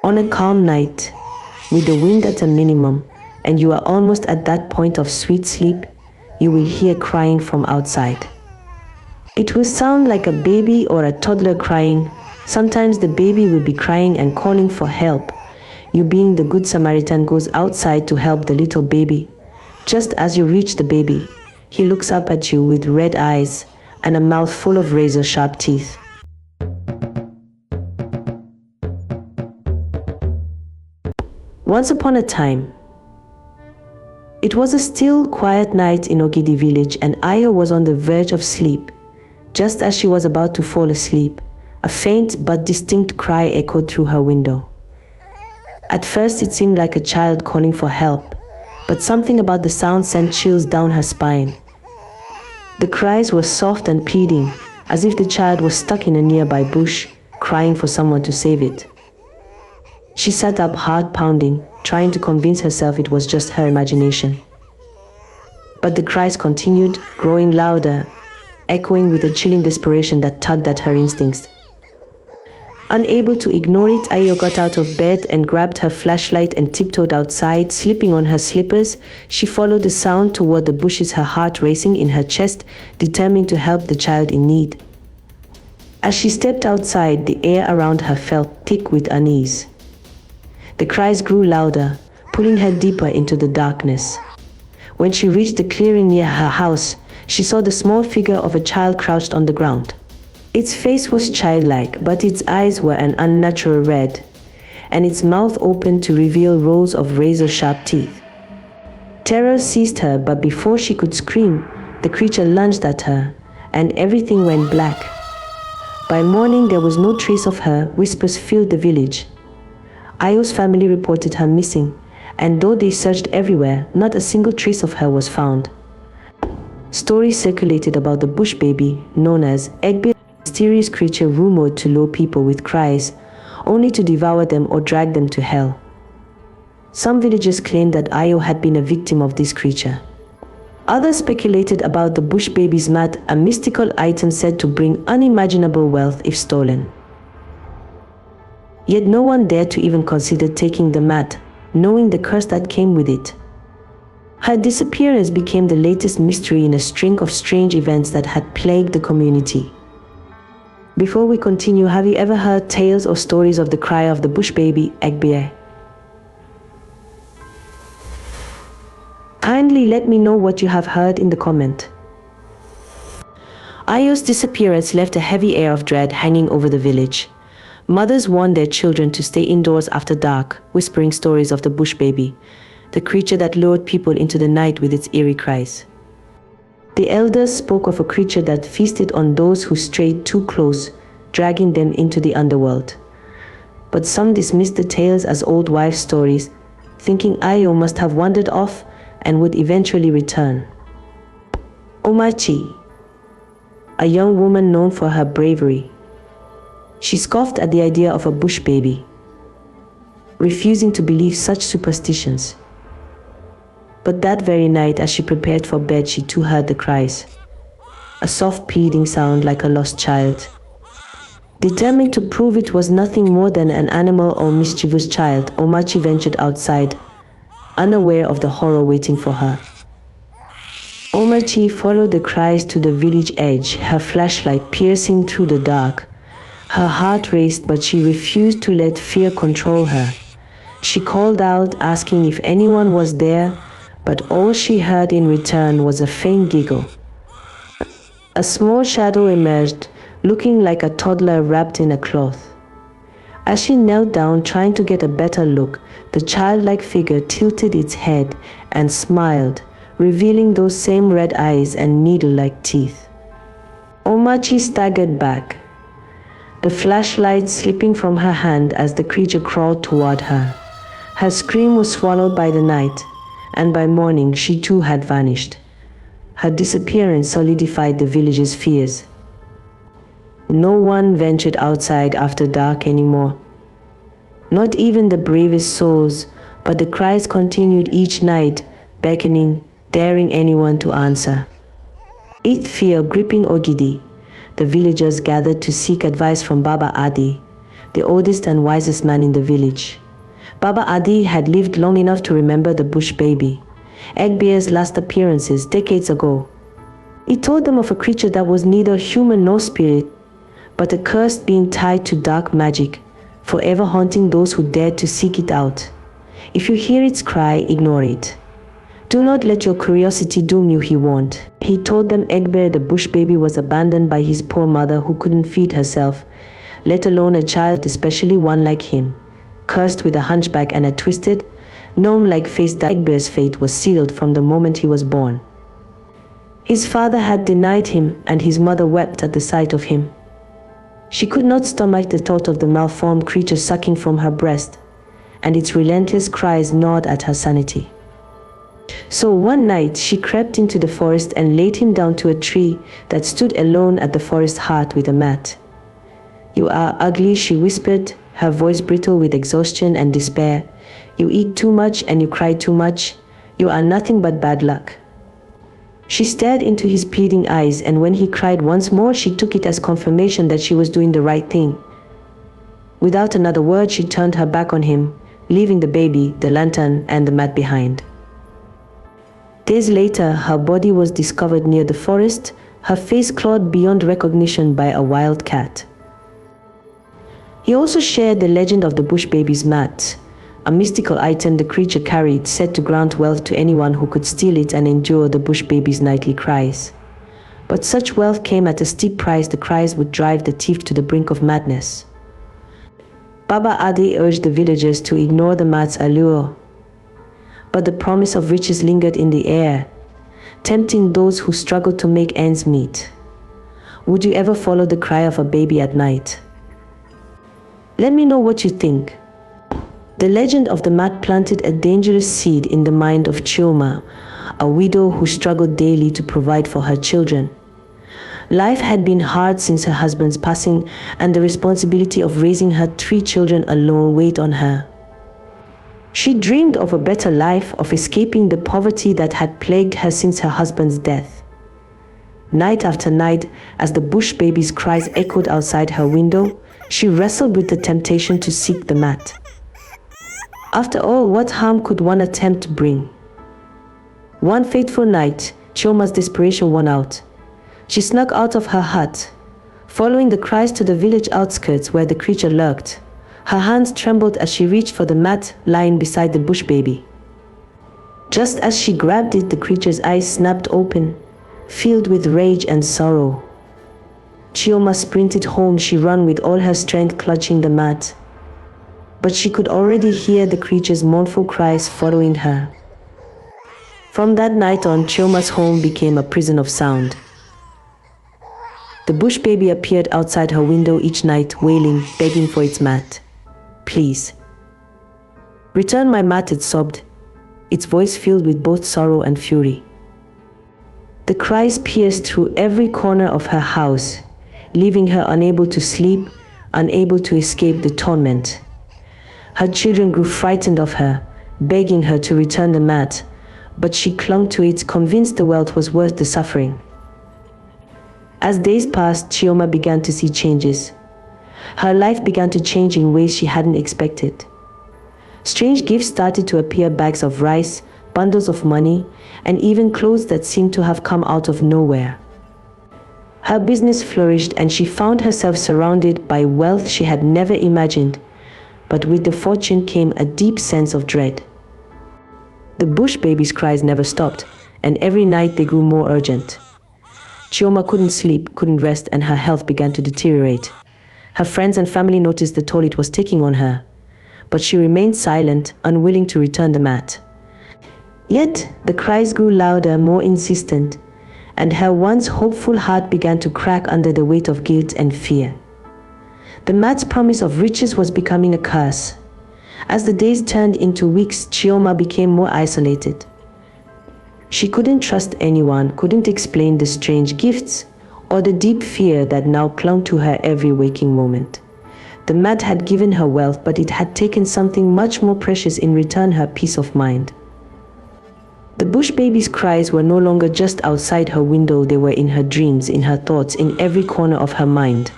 On a calm night, with the wind at a minimum, and you are almost at that point of sweet sleep, you will hear crying from outside. It will sound like a baby or a toddler crying. Sometimes the baby will be crying and calling for help. You, being the good Samaritan, goes outside to help the little baby. Just as you reach the baby, he looks up at you with red eyes and a mouth full of razor-sharp teeth. Once upon a time, it was a still, quiet night in Ogidi village, and Ayo was on the verge of sleep. Just as she was about to fall asleep, a faint but distinct cry echoed through her window. At first it seemed like a child calling for help, but something about the sound sent chills down her spine. The cries were soft and pleading, as if the child was stuck in a nearby bush, crying for someone to save it. She sat up, heart pounding, trying to convince herself it was just her imagination. But the cries continued, growing louder, echoing with a chilling desperation that tugged at her instincts. Unable to ignore it, Ayo got out of bed and grabbed her flashlight and tiptoed outside. Slipping on her slippers, she followed the sound toward the bushes, her heart racing in her chest, determined to help the child in need. As she stepped outside, the air around her felt thick with unease. The cries grew louder, pulling her deeper into the darkness. When she reached the clearing near her house, she saw the small figure of a child crouched on the ground. Its face was childlike, but its eyes were an unnatural red, and its mouth opened to reveal rows of razor-sharp teeth. Terror seized her, but before she could scream, the creature lunged at her, and everything went black. By morning, there was no trace of her. Whispers filled the village. Ayo's family reported her missing, and though they searched everywhere, not a single trace of her was found. Stories circulated about the bush baby, known as Egbere, a mysterious creature rumored to lure people with cries, only to devour them or drag them to hell. Some villagers claimed that Ayo had been a victim of this creature. Others speculated about the bush baby's mat, a mystical item said to bring unimaginable wealth if stolen. Yet no one dared to even consider taking the mat, knowing the curse that came with it. Her disappearance became the latest mystery in a string of strange events that had plagued the community. Before we continue, have you ever heard tales or stories of the cry of the bush baby, Egbere? Kindly let me know what you have heard in the comment. Ayo's disappearance left a heavy air of dread hanging over the village. Mothers warned their children to stay indoors after dark, whispering stories of the bush baby, the creature that lured people into the night with its eerie cries. The elders spoke of a creature that feasted on those who strayed too close, dragging them into the underworld. But some dismissed the tales as old wives' stories, thinking Ayo must have wandered off and would eventually return. Omachi, a young woman known for her bravery. She scoffed at the idea of a bush baby, refusing to believe such superstitions. But that very night, as she prepared for bed, she too heard the cries, a soft pleading sound like a lost child. Determined to prove it was nothing more than an animal or mischievous child, Omachi ventured outside, unaware of the horror waiting for her. Omachi followed the cries to the village edge, her flashlight piercing through the dark. Her heart raced, but she refused to let fear control her. She called out, asking if anyone was there, but all she heard in return was a faint giggle. A small shadow emerged, looking like a toddler wrapped in a cloth. As she knelt down, trying to get a better look, the childlike figure tilted its head and smiled, revealing those same red eyes and needle-like teeth. Omachi staggered back, the flashlight slipping from her hand as the creature crawled toward her. Her scream was swallowed by the night, and by morning she too had vanished. Her disappearance solidified the village's fears. No one ventured outside after dark anymore. Not even the bravest souls, but the cries continued each night, beckoning, daring anyone to answer. With fear gripping Ogidi, the villagers gathered to seek advice from Baba Adi, the oldest and wisest man in the village. Baba Adi had lived long enough to remember the bush baby, Egbere's last appearances decades ago. He told them of a creature that was neither human nor spirit, but a cursed being tied to dark magic, forever haunting those who dared to seek it out. If you hear its cry, ignore it. Do not let your curiosity doom you, he warned. He told them Egbere the bush baby was abandoned by his poor mother who couldn't feed herself, let alone a child, especially one like him, cursed with a hunchback and a twisted, gnome-like face. That Egbere's fate was sealed from the moment he was born. His father had denied him, and his mother wept at the sight of him. She could not stomach the thought of the malformed creature sucking from her breast, and its relentless cries gnawed at her sanity. So one night she crept into the forest and laid him down to a tree that stood alone at the forest heart with a mat. "You are ugly," she whispered, her voice brittle with exhaustion and despair. "You eat too much and you cry too much. You are nothing but bad luck." She stared into his pleading eyes, and when he cried once more, she took it as confirmation that she was doing the right thing. Without another word, she turned her back on him, leaving the baby, the lantern, and the mat behind. Days later, her body was discovered near the forest, her face clawed beyond recognition by a wild cat. He also shared the legend of the bush baby's mat, a mystical item the creature carried, said to grant wealth to anyone who could steal it and endure the bush baby's nightly cries. But such wealth came at a steep price. The cries would drive the thief to the brink of madness. Baba Adi urged the villagers to ignore the mat's allure, but the promise of riches lingered in the air, tempting those who struggled to make ends meet. Would you ever follow the cry of a baby at night? Let me know what you think. The legend of the mat planted a dangerous seed in the mind of Choma, a widow who struggled daily to provide for her children. Life had been hard since her husband's passing, and the responsibility of raising her 3 children alone weighed on her. She dreamed of a better life, of escaping the poverty that had plagued her since her husband's death. Night after night, as the bush baby's cries echoed outside her window, she wrestled with the temptation to seek the mat. After all, what harm could one attempt to bring? One fateful night, Choma's desperation won out. She snuck out of her hut, following the cries to the village outskirts where the creature lurked. Her hands trembled as she reached for the mat lying beside the bush baby. Just as she grabbed it, the creature's eyes snapped open, filled with rage and sorrow. Choma sprinted home. She ran with all her strength, clutching the mat. But she could already hear the creature's mournful cries following her. From that night on, Choma's home became a prison of sound. The bush baby appeared outside her window each night, wailing, begging for its mat. "Please, return my mat," it sobbed, its voice filled with both sorrow and fury. The cries pierced through every corner of her house, leaving her unable to sleep, unable to escape the torment. Her children grew frightened of her, begging her to return the mat, but she clung to it, convinced the wealth was worth the suffering. As days passed, Choma began to see changes. Her life began to change in ways she hadn't expected. Strange gifts started to appear: bags of rice, bundles of money, and even clothes that seemed to have come out of nowhere. Her business flourished, and she found herself surrounded by wealth she had never imagined. But with the fortune came a deep sense of dread. The bush baby's cries never stopped, and every night they grew more urgent. Choma couldn't sleep, couldn't rest, and her health began to deteriorate. Her friends and family noticed the toll it was taking on her, but she remained silent, unwilling to return the mat. Yet the cries grew louder, more insistent, and her once hopeful heart began to crack under the weight of guilt and fear. The mat's promise of riches was becoming a curse. As the days turned into weeks, Choma became more isolated. She couldn't trust anyone, couldn't explain the strange gifts or the deep fear that now clung to her every waking moment. The mat had given her wealth, but it had taken something much more precious in return: her peace of mind. The bush baby's cries were no longer just outside her window, they were in her dreams, in her thoughts, in every corner of her mind.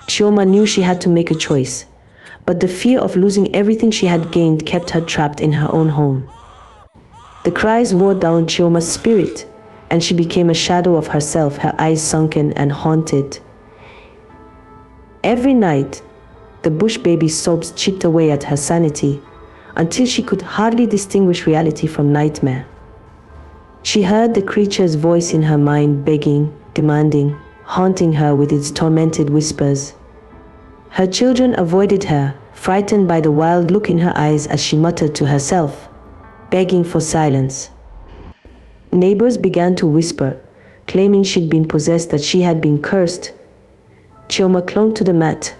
Choma knew she had to make a choice, but the fear of losing everything she had gained kept her trapped in her own home. The cries wore down Choma's spirit, and she became a shadow of herself, her eyes sunken and haunted. Every night, the bush baby's sobs chipped away at her sanity, until she could hardly distinguish reality from nightmare. She heard the creature's voice in her mind, begging, demanding, haunting her with its tormented whispers. Her children avoided her, frightened by the wild look in her eyes as she muttered to herself, begging for silence. Neighbors began to whisper, claiming she'd been possessed, that she had been cursed. Choma clung to the mat,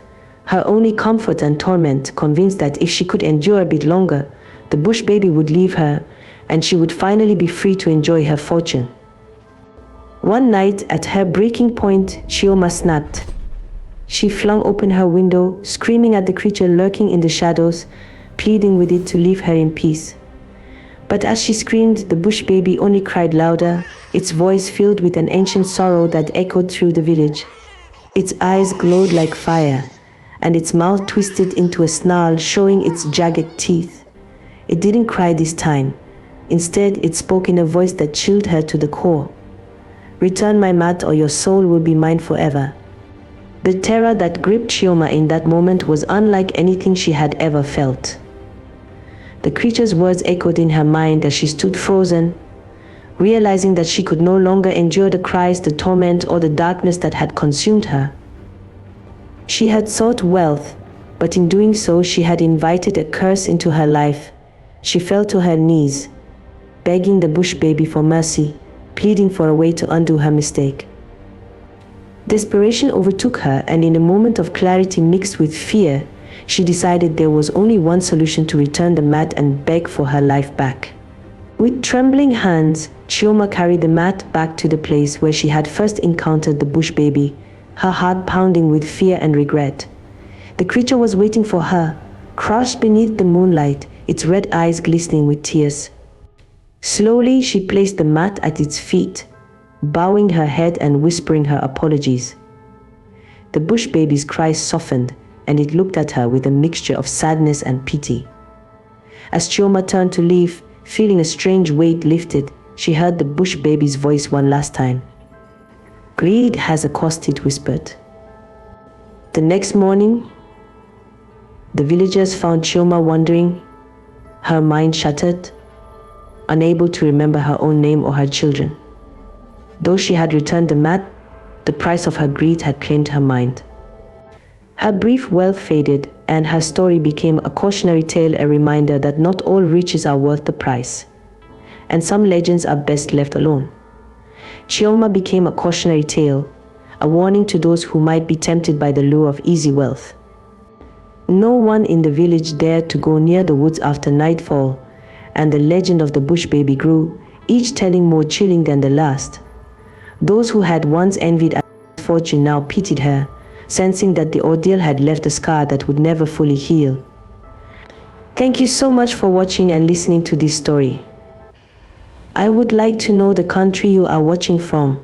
her only comfort and torment, convinced that if she could endure a bit longer, the bush baby would leave her, and she would finally be free to enjoy her fortune. One night, at her breaking point, Choma snapped. She flung open her window, screaming at the creature lurking in the shadows, pleading with it to leave her in peace. But as she screamed, the bush baby only cried louder, its voice filled with an ancient sorrow that echoed through the village. Its eyes glowed like fire, and its mouth twisted into a snarl, showing its jagged teeth. It didn't cry this time. Instead, it spoke in a voice that chilled her to the core. "Return my mat, or your soul will be mine forever." The terror that gripped Choma in that moment was unlike anything she had ever felt. The creature's words echoed in her mind as she stood frozen, realizing that she could no longer endure the cries, the torment, or the darkness that had consumed her. She had sought wealth, but in doing so, she had invited a curse into her life. She fell to her knees, begging the bush baby for mercy, pleading for a way to undo her mistake. Desperation overtook her, and in a moment of clarity mixed with fear, she decided there was only one solution: to return the mat and beg for her life back. With trembling hands, Choma carried the mat back to the place where she had first encountered the bush baby, her heart pounding with fear and regret. The creature was waiting for her, crouched beneath the moonlight, its red eyes glistening with tears. Slowly, she placed the mat at its feet, bowing her head and whispering her apologies. The bush baby's cries softened, and it looked at her with a mixture of sadness and pity. As Choma turned to leave, feeling a strange weight lifted, she heard the bush baby's voice one last time. "Greed has a cost," it whispered. The next morning, the villagers found Choma wandering, her mind shattered, unable to remember her own name or her children. Though she had returned the mat, the price of her greed had claimed her mind. Her brief wealth faded, and her story became a cautionary tale, a reminder that not all riches are worth the price, and some legends are best left alone. Choma became a cautionary tale, a warning to those who might be tempted by the lure of easy wealth. No one in the village dared to go near the woods after nightfall, and the legend of the bush baby grew, each telling more chilling than the last. Those who had once envied her fortune now pitied her, sensing that the ordeal had left a scar that would never fully heal. Thank you so much for watching and listening to this story. I would like to know the country you are watching from.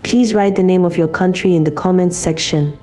Please write the name of your country in the comments section.